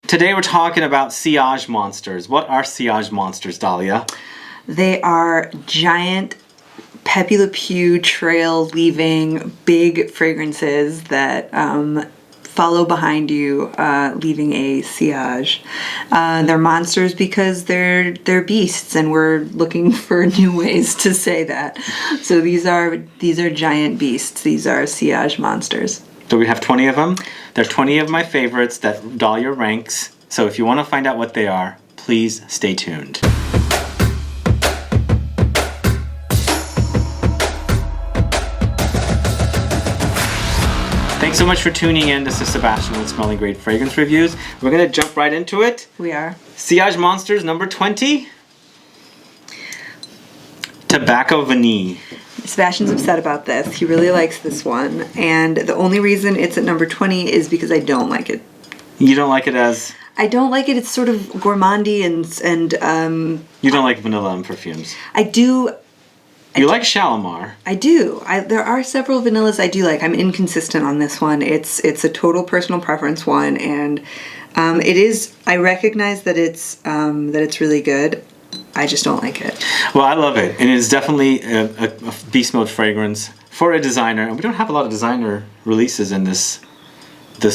Today we're talking about sillage monsters. What are sillage monsters, Dalya? They are giant Pepe Le Pew trail leaving big fragrances that follow behind you, leaving a sillage. They're monsters because they're beasts, and we're looking for new ways to say that. So these are giant beasts. These are sillage monsters. So we have 20 of them. There are 20 of my favorites that Dalya ranks. So if you want to find out what they are, please stay tuned. Thanks so much for tuning in. This is Sebastian with Smelling Great Fragrance Reviews. We're going to jump right into it. We are. Sillage Monsters number 20. Tobacco Vanille. Sebastian's upset about this. He really likes this one. And the only reason it's at number 20 is because I don't like it. You don't like it as... I don't like it. It's sort of gourmandy and You don't like vanilla and perfumes. I do. You like Shalimar. I do. There are several vanillas I do like. I'm inconsistent on this one. It's a total personal preference one, and it is. I recognize that it's really good. I just don't like it. Well, I love it, and it's definitely a beast mode fragrance for a designer. And we don't have a lot of designer releases in this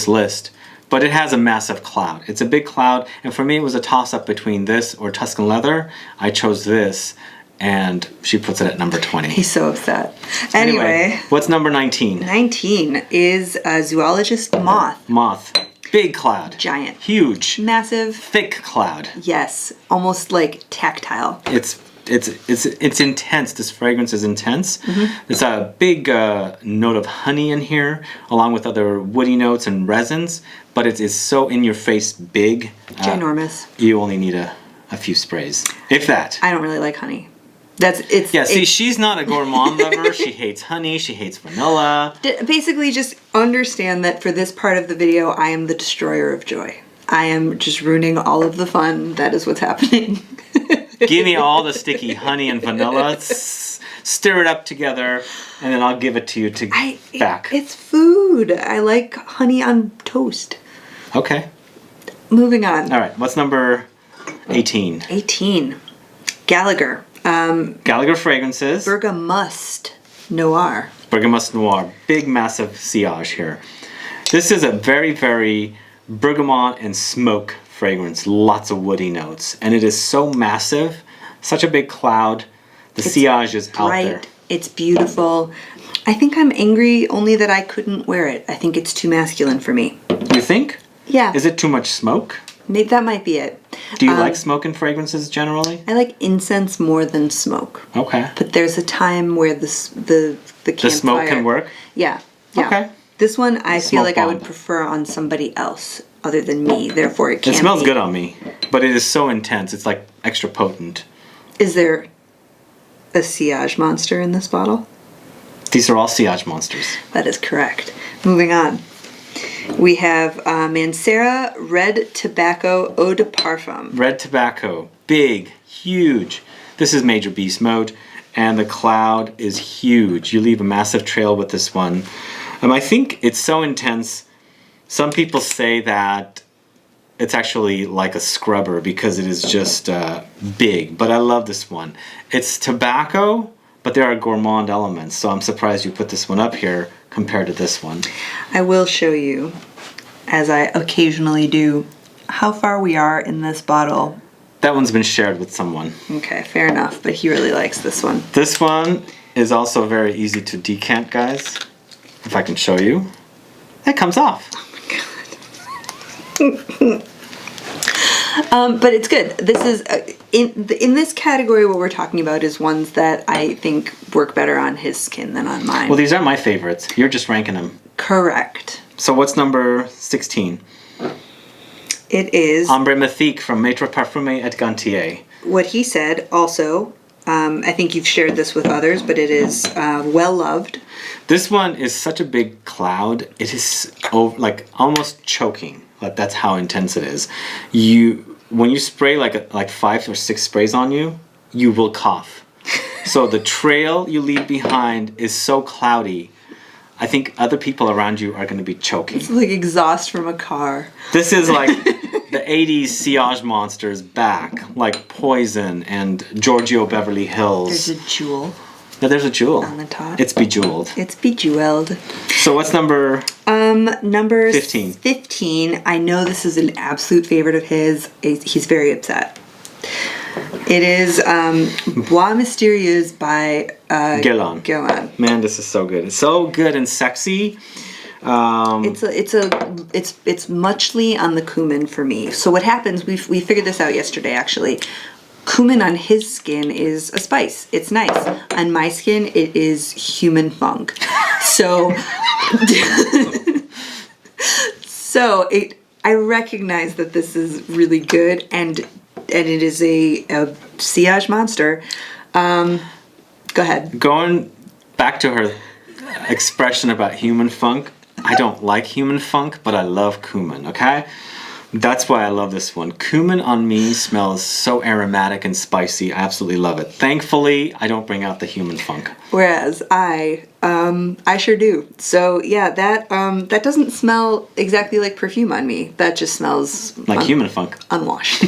list, but it has a massive cloud. It's a big cloud, and for me, it was a toss-up between this or Tuscan Leather. I chose this, and she puts it at number 20. He's so upset. Anyway, what's number 19? 19 is Zoologist Moth. Moth. Big cloud. Giant. Huge. Massive. Thick cloud. Yes. Almost like tactile. It's intense. This fragrance is intense. Mm-hmm. There's a big note of honey in here, along with other woody notes and resins, but it is so in your face big. Ginormous. You only need a few sprays, if that. I don't really like honey. See, she's not a gourmand lover. She hates honey. She hates vanilla. Basically, just understand that for this part of the video, I am the destroyer of joy. I am just ruining all of the fun. That is what's happening. Give me all the sticky honey and vanilla. Stir it up together, and then I'll give it to you back. It's food. I like honey on toast. Okay. Moving on. All right. What's number 18? 18. Gallagher. Gallagher fragrances. BERGAMUST NOIR. BERGAMUST NOIR. Big, massive sillage here. This is a very, very bergamot and smoke fragrance. Lots of woody notes. And it is so massive. Such a big cloud. The sillage is out there. It's beautiful. I think I'm angry only that I couldn't wear it. I think it's too masculine for me. You think? Yeah. Is it too much smoke? Maybe that might be it. Do you like smoke in fragrances generally? I like incense more than smoke. Okay. But there's a time where the smoke can work? Yeah. Okay. This one I feel like I would prefer on somebody else other than me. Therefore it can't. It smells good on me, but it is so intense. It's like extra potent. Is there a sillage monster in this bottle? These are all sillage monsters. That is correct. Moving on. We have MANCERA Red Tobacco Eau de Parfum. Red Tobacco. Big. Huge. This is major beast mode, and the cloud is huge. You leave a massive trail with this one. I think it's so intense. Some people say that it's actually like a scrubber because it is just big, but I love this one. It's tobacco, but there are gourmand elements, so I'm surprised you put this one up here compared to this one. I will show you, as I occasionally do, how far we are in this bottle. That one's been shared with someone. Okay, fair enough, but he really likes this one. This one is also very easy to decant, guys. If I can show you. It comes off. Oh my god. But it's good. This is, in this category what we're talking about is ones that I think work better on his skin than on mine. Well, these aren't my favorites. You're just ranking them. Correct. So what's number 16? It is... AMBRE MYTHIQUE from MAITRE Perfume et Gantier. What he said also, I think you've shared this with others, but it is well loved. This one is such a big cloud. It is like almost choking. Like that's how intense it is. When you spray like 5 or 6 sprays on you, you will cough. So the trail you leave behind is so cloudy. I think other people around you are going to be choking. It's like exhaust from a car. This is like the 80s Sillage monsters back, like Poison and Giorgio Beverly Hills. There's a jewel. Yeah, there's a jewel. On the top. It's bejeweled. It's bejeweled. So what's number? Number 15. 15. I know this is an absolute favorite of his. He's very upset. It is Bois Mystérieux by Guerlain. Guerlain. Man, this is so good. It's so good and sexy. It's muchly on the cumin for me. So what happens? We figured this out yesterday actually. Cumin on his skin is a spice. It's nice. On my skin, it is human funk. So, I recognize that this is really good, and it is a Sillage monster. Go ahead. Going back to her expression about human funk, I don't like human funk, but I love cumin, okay? That's why I love this one. Cumin on me smells so aromatic and spicy. I absolutely love it. Thankfully, I don't bring out the human funk. Whereas I sure do. So yeah, that doesn't smell exactly like perfume on me. That just smells like human funk. Unwashed.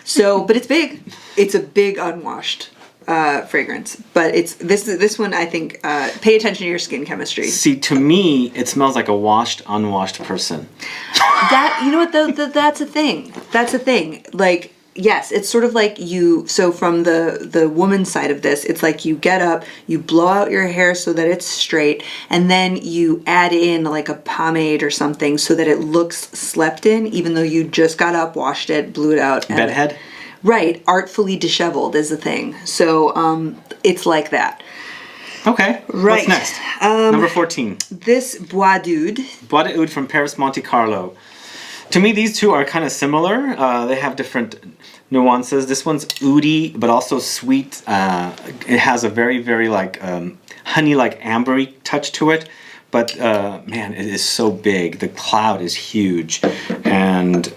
So, but it's big. It's a big unwashed fragrance. But it's this one. I think pay attention to your skin chemistry. See, to me, it smells like a washed, unwashed person. That, you know what, though, that's a thing. That's a thing. Like, yes, it's sort of like so from the woman's side of this, it's like you get up, you blow out your hair so that it's straight, and then you add in like a pomade or something so that it looks slept in, even though you just got up, washed it, blew it out. Bedhead? Right. Artfully disheveled is the thing. So it's like that. Okay. Right. What's next? Number 14. This Bois d'Oud. Bois d'Oud from Paris Monte Carlo. To me, these two are kind of similar. They have different nuances. This one's oody, but also sweet. It has a very, very like honey-like ambery touch to it. But man, it is so big. The cloud is huge, and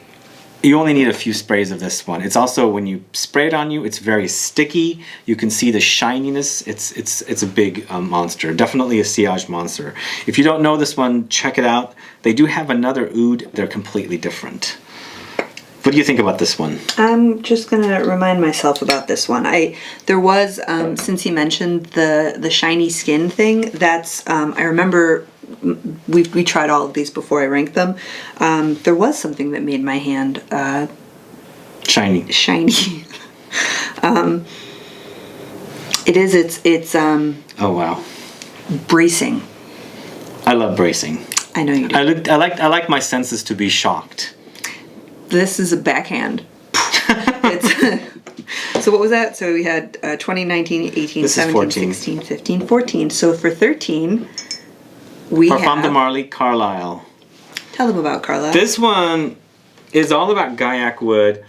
you only need a few sprays of this one. It's also, when you spray it on you, it's very sticky. You can see the shininess. It's a big monster. Definitely a Sillage monster. If you don't know this one, check it out. They do have another oud. They're completely different. What do you think about this one? I'm just gonna remind myself about this one. There was since he mentioned the shiny skin thing. That's I remember. We tried all of these before I ranked them. There was something that made my hand shiny. It is. It's oh wow. Bracing. I love bracing. I know you do. I like my senses to be shocked. This is a backhand. So what was that? So we had 2019, 18, this 17, 16, 15, 14. So for 13, we Parfum have... de Marly, Carlisle. Tell them about Carlisle. This one is all about Gaillac wood.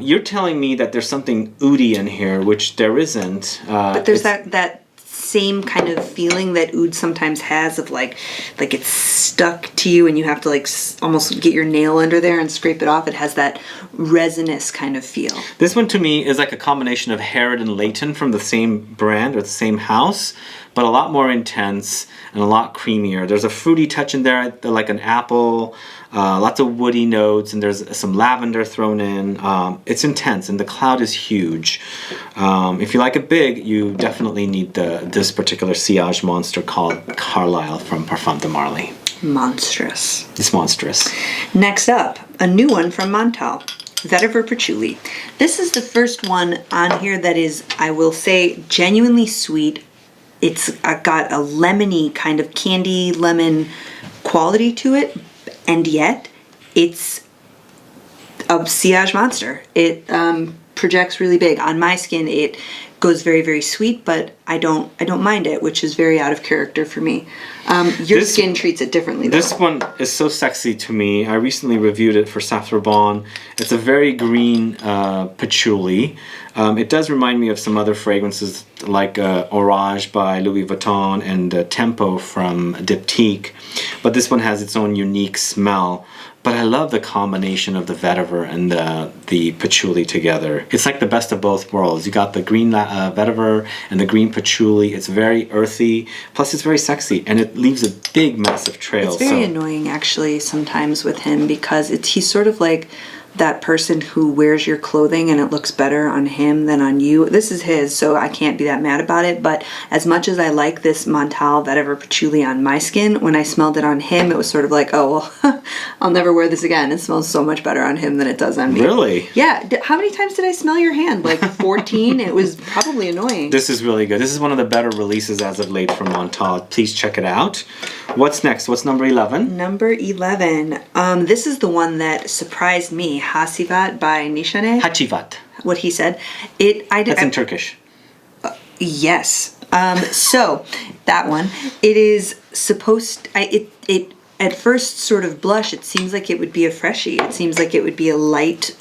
You're telling me that there's something oody in here, which there isn't. But there's that same kind of feeling that oud sometimes has of like it's stuck to you and you have to like almost get your nail under there and scrape it off. It has that resinous kind of feel. This one to me is like a combination of Harrod and Layton from the same brand or the same house, but a lot more intense and a lot creamier. There's a fruity touch in there, like an apple, lots of woody notes, and there's some lavender thrown in. It's intense, and the cloud is huge. If you like it big, you definitely need this particular Sillage monster called Carlisle from Parfum de Marly. Monstrous. It's monstrous. Next up, a new one from MONTALE. Vetiver Patchouli. This is the first one on here that is, I will say, genuinely sweet. It's got a lemony kind of candy lemon quality to it, and yet it's a Sillage monster. It projects really big. On my skin, it goes very, very sweet, but I don't mind it, which is very out of character for me. Your skin treats it differently, though. This one is so sexy to me. I recently reviewed it for Saffron Bon. It's a very green patchouli. It does remind me of some other fragrances like Orage by Louis Vuitton and Tempo from Diptyque. But this one has its own unique smell. But I love the combination of the vetiver and the patchouli together. It's like the best of both worlds. You got the green vetiver and the green patchouli. It's very earthy, plus it's very sexy, and it leaves a big, massive trail. It's very annoying, actually, sometimes with him, because he's sort of like that person who wears your clothing and it looks better on him than on you. This is his, so I can't be that mad about it, but as much as I like this Montale Vetiver Patchouli on my skin, when I smelled it on him, it was sort of like, oh, well, I'll never wear this again. It smells so much better on him than it does on me. Really? Yeah. How many times did I smell your hand? Like 14? It was probably annoying. This is really good. This is one of the better releases as of late from Montale. Please check it out. What's next? What's number 11? Number 11. This is the one that surprised me. HACIVAT by NISHANE. HACIVAT. What he said. That's in Turkish. Yes. So that one. It is supposed. It at first sort of blush. It seems like it would be a freshie. It seems like it would be a light,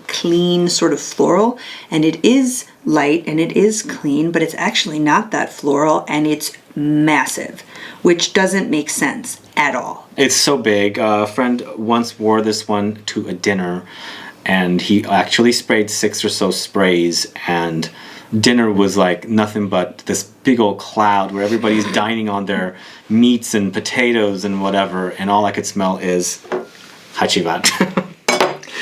clean sort of floral, and it is light and it is clean, but it's actually not that floral, and it's massive, which doesn't make sense at all. It's so big. A friend once wore this one to a dinner, and he actually sprayed 6 or so sprays, and dinner was like nothing but this big old cloud where everybody's dining on their meats and potatoes and whatever, and all I could smell is HACIVAT.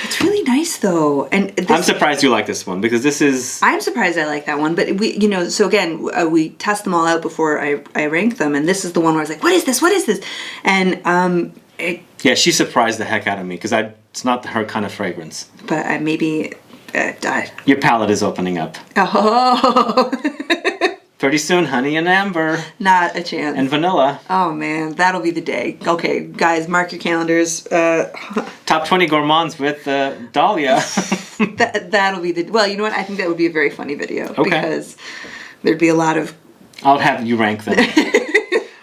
It's really nice though, and I'm surprised you like this one, because this is... I'm surprised I like that one, but we, you know, so again, we test them all out before I rank them, and this is the one where I was like, what is this? What is this? And yeah, she surprised the heck out of me, because it's not her kind of fragrance. But maybe... Your palate is opening up. Oh. Pretty soon, honey and amber. Not a chance. And vanilla. Oh man, that'll be the day. Okay, guys, mark your calendars. Top 20 gourmands with Dalya. That'll be the... Well, you know what? I think that would be a very funny video. Okay. Because there'd be a lot of... I'll have you rank them.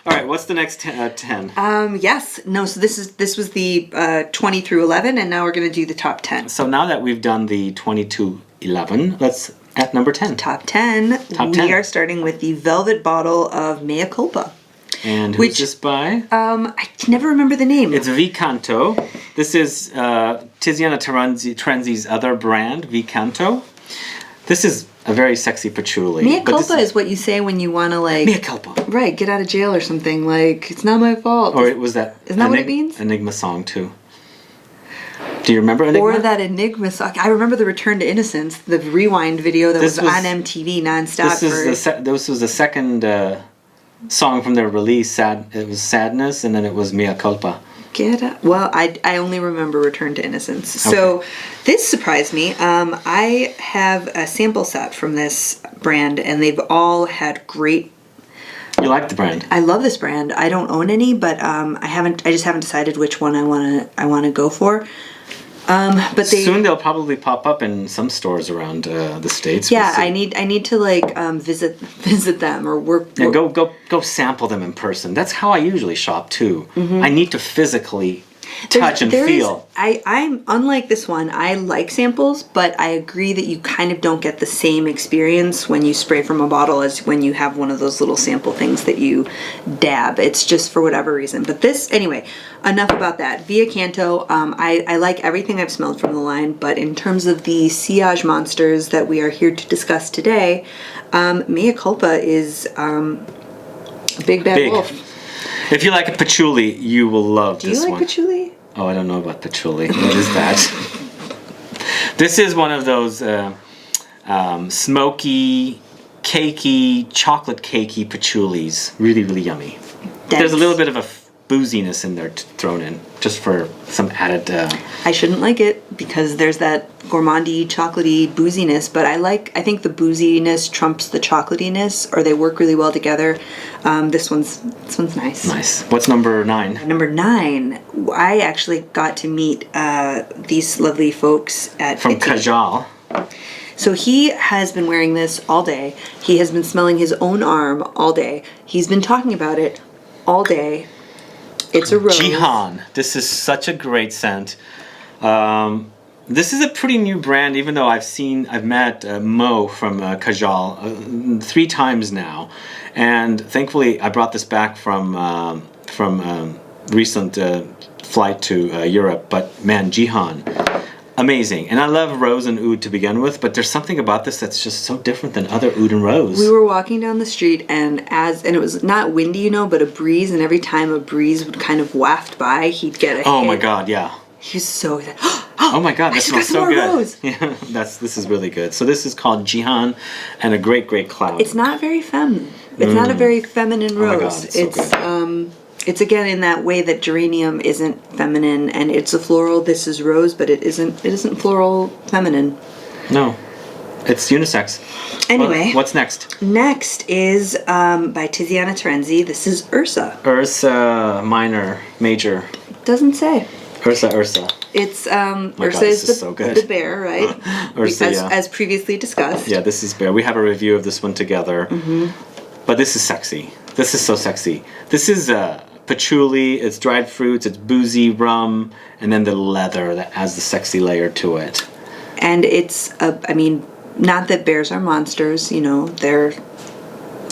All right, what's the next 10? Yes. No, so this was the 20 through 11, and now we're going to do the top 10. So now that we've done the 20 to 11, let's at number 10. Top 10. Top 10. We are starting with the Velvet Bottle of Mea Culpa. And who's this by? I can never remember the name. It's Canto. This is Tiziana Terenzi's other brand, Canto. This is a very sexy patchouli. Mea culpa is what you say when you want to, like... Mea culpa. Right, get out of jail or something. Like, it's not my fault. Or it was that... Isn't that what it means? Enigma song, too. Do you remember Enigma? Or that Enigma song. I remember the Return to Innocence, the Rewind video that was on MTV nonstop. This was the second song from their release. It was Sadness, and then it was Mea culpa. Well, I only remember Return to Innocence. Okay. So this surprised me. I have a sample set from this brand, and they've all had great... You like the brand? I love this brand. I don't own any, but I just haven't decided which one I wanna go for. But soon they'll probably pop up in some stores around the States. Yeah, I need to like visit them or work. Yeah, go sample them in person. That's how I usually shop too. Mm-hmm. I need to physically touch and feel. I'm unlike this one. I like samples, but I agree that you kind of don't get the same experience when you spray from a bottle as when you have one of those little sample things that you dab. It's just for whatever reason. But this, anyway, enough about that. Via Canto, I like everything I've smelled from the line, but in terms of the SILLAGE Monsters that we are here to discuss today, Mea Culpa is a big bad wolf. If you like a patchouli, you will love this one. Do you like patchouli? Oh, I don't know about patchouli. What is that? This is one of those smoky, cakey, chocolate cakey patchoulis. Really, really yummy. There's a little bit of a booziness in there thrown in, just for some added... I shouldn't like it, because there's that gourmandy, chocolatey booziness, but I think the booziness trumps the chocolatiness, or they work really well together. This one's nice. Nice. What's number 9? Number 9, I actually got to meet these lovely folks at From Kajal. So he has been wearing this all day. He has been smelling his own arm all day. He's been talking about it all day. It's a rose. Jihan. This is such a great scent. This is a pretty new brand, even though I've met Mo from Kajal 3 times now, and thankfully I brought this back from recent flight to Europe. But man, Jihan, amazing. And I love rose and oud to begin with, but there's something about this that's just so different than other oud and rose. We were walking down the street, and it was not windy, you know, but a breeze, and every time a breeze would kind of waft by, he'd get a hit. Oh my God, yeah. He's so excited. Oh my god, that I smells just got so some more good. rose. Yeah, this is really good. So this is called Jihan, and a great cloud. It's not very feminine. It's not a very feminine Oh my rose. God, it's so good. It's again in that way that geranium isn't feminine, and it's a floral. This is rose, but it isn't floral feminine. No, it's unisex. Anyway, what's next? Next is by Tiziana Terenzi. This is Ursa. Ursa minor, major. Doesn't say. Ursa. It's My Ursa God, this is is so good. the bear, right? Ursa, as previously discussed. Yeah, this is bear. We have a review of this one together. But this is sexy. This is so sexy. This is patchouli, it's dried fruits, it's boozy rum, and then the leather that adds the sexy layer to it. And it's, I mean, not that bears are monsters, you know, they're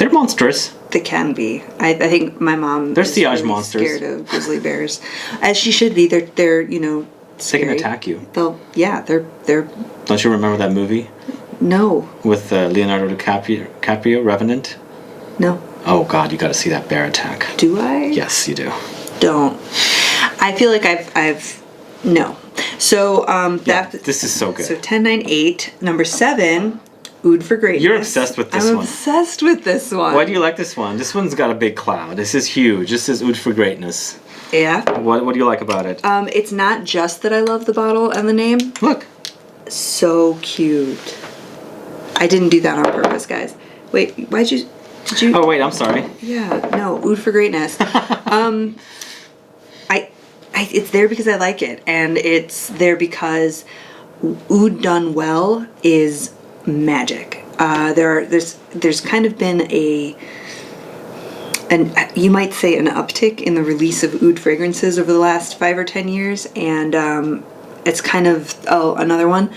monstrous. They can be. I think my mom They're is sillage really monsters. scared of grizzly bears, as she should be. They're you know, They can scary. attack you. They're Don't you remember that movie no, with Leonardo DiCaprio, Revenant? no. Oh God, you got to see that bear attack. Do I? Yes, you do. Don't. I feel like I've no. So Yeah, this is so good. So 1098 number 7. Oud for Greatness. You're obsessed with this I'm one. obsessed with this one. Why do you like this one? This one's got a big cloud. This is huge. This is Oud for Greatness. Yeah. What do you like about it? It's not just that I love the bottle and the name. Look. So cute. I didn't do that on purpose, guys. Wait, did you? Oh wait, I'm sorry. Yeah, no, Oud for Greatness. It's there because I like it, and it's there because oud done well is magic. There's kind of been you might say an uptick in the release of oud fragrances over the last 5 or 10 years, and it's kind of another one.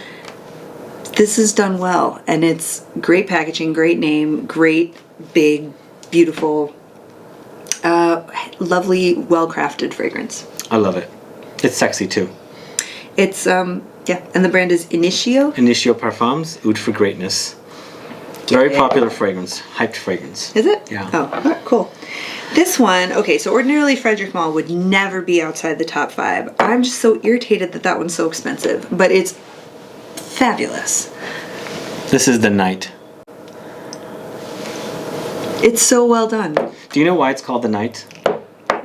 This is done well, and it's great packaging, great name, great big, beautiful, lovely, well-crafted fragrance. I love it. It's sexy too. It's yeah, and the brand is Initio. Initio Parfums, Oud for Greatness. Very popular fragrance, hyped fragrance. Is it? Yeah. Oh, all right, cool. This one, okay, so ordinarily Frederick Malle would never be outside the top 5. I'm just so irritated that one's so expensive, but it's fabulous. This is the Night. It's so well done. Do you know why it's called the Night?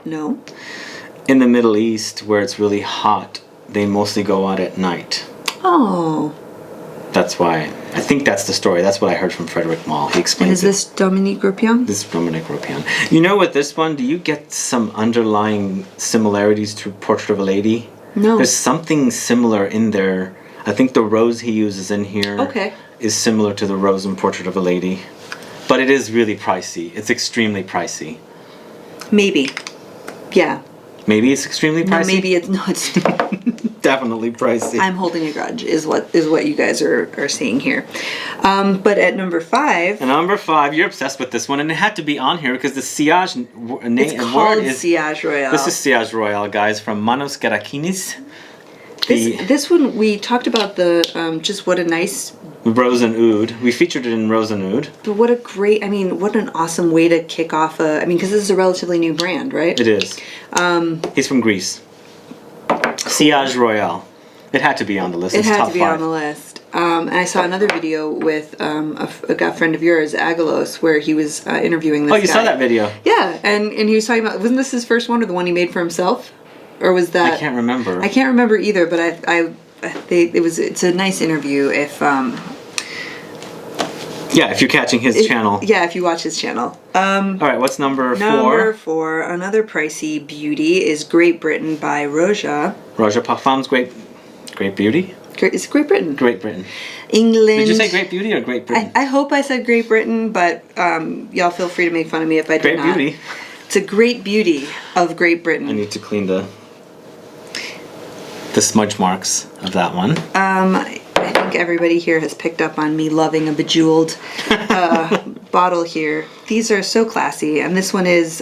No? In the Middle East, where it's really hot, they mostly go out at night. Oh. That's why. I think that's the story. That's what I heard from Frederick Malle. He explained And is this Dominique Ropion? This is Dominique Ropion. You know, with this one, do you get some underlying similarities to Portrait of a Lady? No. There's something similar in there. I think the rose he uses in here is similar to the rose in Portrait of a Lady. But it is really pricey. It's extremely pricey. Maybe. Yeah. Maybe it's extremely pricey? No, maybe it's not. Definitely pricey. I'm holding a grudge is what you guys are seeing here. But at number 5. And number 5, you're obsessed with this one, and it had to be on here because the Sillage It's called Sillage Royale. This is Sillage Royale, guys, from Manos Karakinis. This one, we talked about the, just what a nice... Rose and Oud. We featured it in Rose and Oud. But what a great, what an awesome way to kick off because this is a relatively new brand, right? It is. He's from Greece. Sillage Royale. It had to be on the list. It had to be on the list. And I saw another video with a friend of yours, Agalos, where he was interviewing this guy. Oh, you saw that video? Yeah, and he was talking about, wasn't this his first one or the one he made for himself? Or was that... I can't remember. I can't remember either, but it's a nice interview if... yeah, if you're catching his channel. Yeah, if you watch his channel. All right, what's number 4? Number 4, another pricey beauty is Great Britain by Roja. Roja Parfums, Great Beauty? It's Great Britain. Great Britain. England. Did you say Great Beauty or Great Britain? I hope I said Great Britain, but y'all feel free to make fun of me if I did not. Great Beauty. It's a great beauty of Great Britain. I need to clean the smudge marks of that one. I think everybody here has picked up on me loving a bejeweled bottle here. These are so classy, and this one is...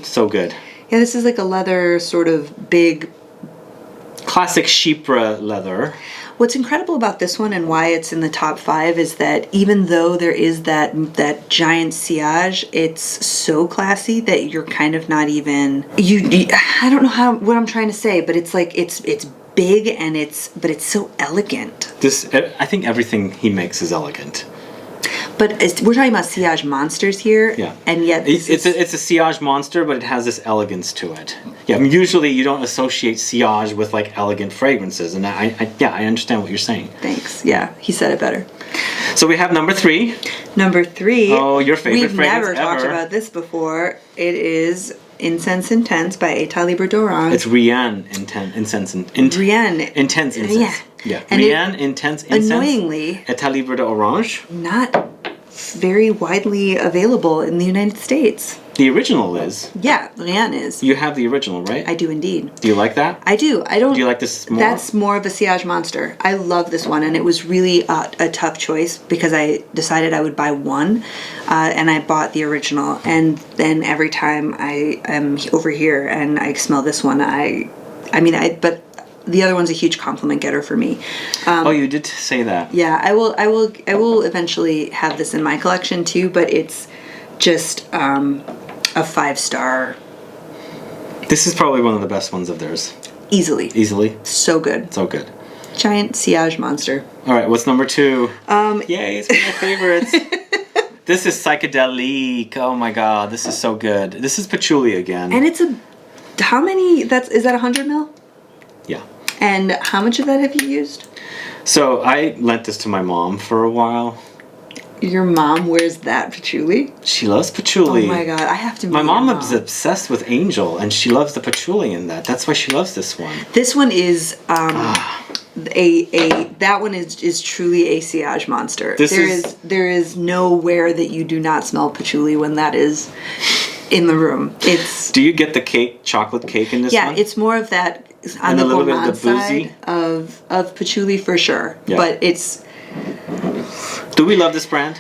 so good. Yeah, this is like a leather sort of big... Classic Chypre leather. What's incredible about this one and why it's in the top 5 is that even though there is that giant sillage, it's so classy that you're kind of not even... I don't know what I'm trying to say, but it's like, it's big and but it's so elegant. I think everything he makes is elegant. But we're talking about Sillage Monsters here, Yeah. And yet it's a Sillage monster, but it has this elegance to it. Yeah, I mean, usually you don't associate Sillage with like elegant fragrances, and I understand what you're saying. Thanks. Yeah, he said it better. So we have number 3. Number 3. Oh, your favorite We've fragrance never talked ever. about this before. It is Incense Intense by État Libre d'Orange. It's Rien Incense. Rien. Intense Incense. Yeah. And Rien Intense Incense. Annoyingly, État Libre d'Orange. not very widely available in the United States. The original is. Yeah, Rien is. You have the original, right? I do indeed. Do you like that? I do. I don't. Do you like this more? That's more of a Sillage Monster. I love this one, and it was really a tough choice because I decided I would buy one, and I bought the original. And then every time I am over here and I smell this one, but the other one's a huge compliment getter for me. Oh, you did say that. Yeah, I will eventually have this in my collection too, but it's just a 5-star. This is probably one of the best ones of theirs. Easily. Easily. So good. So good. Giant Sillage Monster. All right, what's number 2? Yay, it's one of my favorites. This is psychedelic. Oh my god, this is so good. This is patchouli again. And it's how many? Is that 100 ml? Yeah. And how much of that have you used? So I lent this to my mom for a while. Your mom wears that patchouli? She loves patchouli. Oh my god, I have to meet My mom your is obsessed with Angel, and she loves the patchouli in that. That's why she loves this one. This one is that one is truly a Sillage Monster. There is nowhere that you do not smell patchouli when that is in the room. Do you get the chocolate cake in this one? Yeah, it's more of that on and the a little bit of gourmand the boozy side of patchouli for sure. Yeah. But it's. Do we love this brand?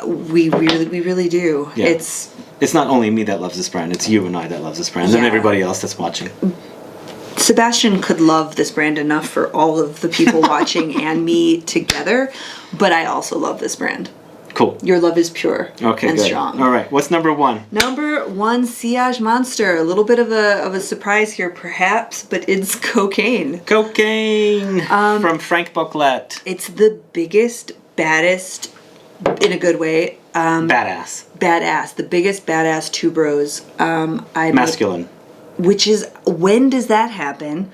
We really do. Yeah. It's not only me that loves this brand, it's you and I that loves this brand, and Yeah. everybody else that's watching. Sebastian could love this brand enough for all of the people watching and me together, but I also love this brand. Cool. Your love is pure and good. strong. All right, what's number 1? Number 1, Sillage Monster. A little bit of a surprise here, perhaps, but it's cocaine. Cocaine from Frank Boclet. It's the biggest, baddest, in a good way. Badass. Badass. The biggest badass tuberose. Masculine. Which is, when does that happen?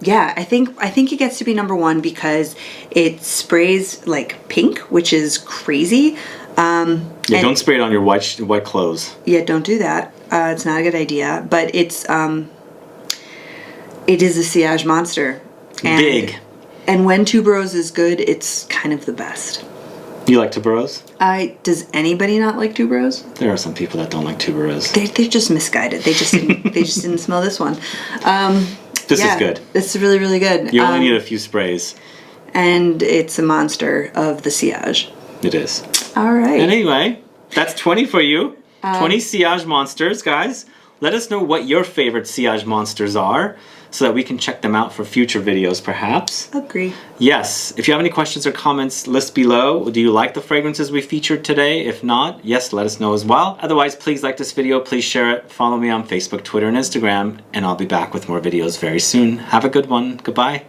Yeah, I think it gets to be number 1 because it sprays like pink, which is crazy. Don't spray it on your white clothes. Yeah, don't do that. It's not a good idea. But it is a Sillage Monster. And, Big. And when tuberose is good, it's kind of the best. You like tuberose? Does anybody not like tuberose? There are some people that don't like tuberose. They're just misguided. They just didn't smell this one. This is good. It's really, really good. You only need a few sprays. And it's a monster of the Sillage. It is. All right. And anyway, that's 20 for you. 20 Sillage Monsters, guys. Let us know what your favorite Sillage Monsters are so that we can check them out for future videos, perhaps. Agree. Yes. If you have any questions or comments, list below. Do you like the fragrances we featured today? If not, yes, let us know as well. Otherwise, please like this video. Please share it. Follow me on Facebook, Twitter, and Instagram. And I'll be back with more videos very soon. Have a good one. Goodbye.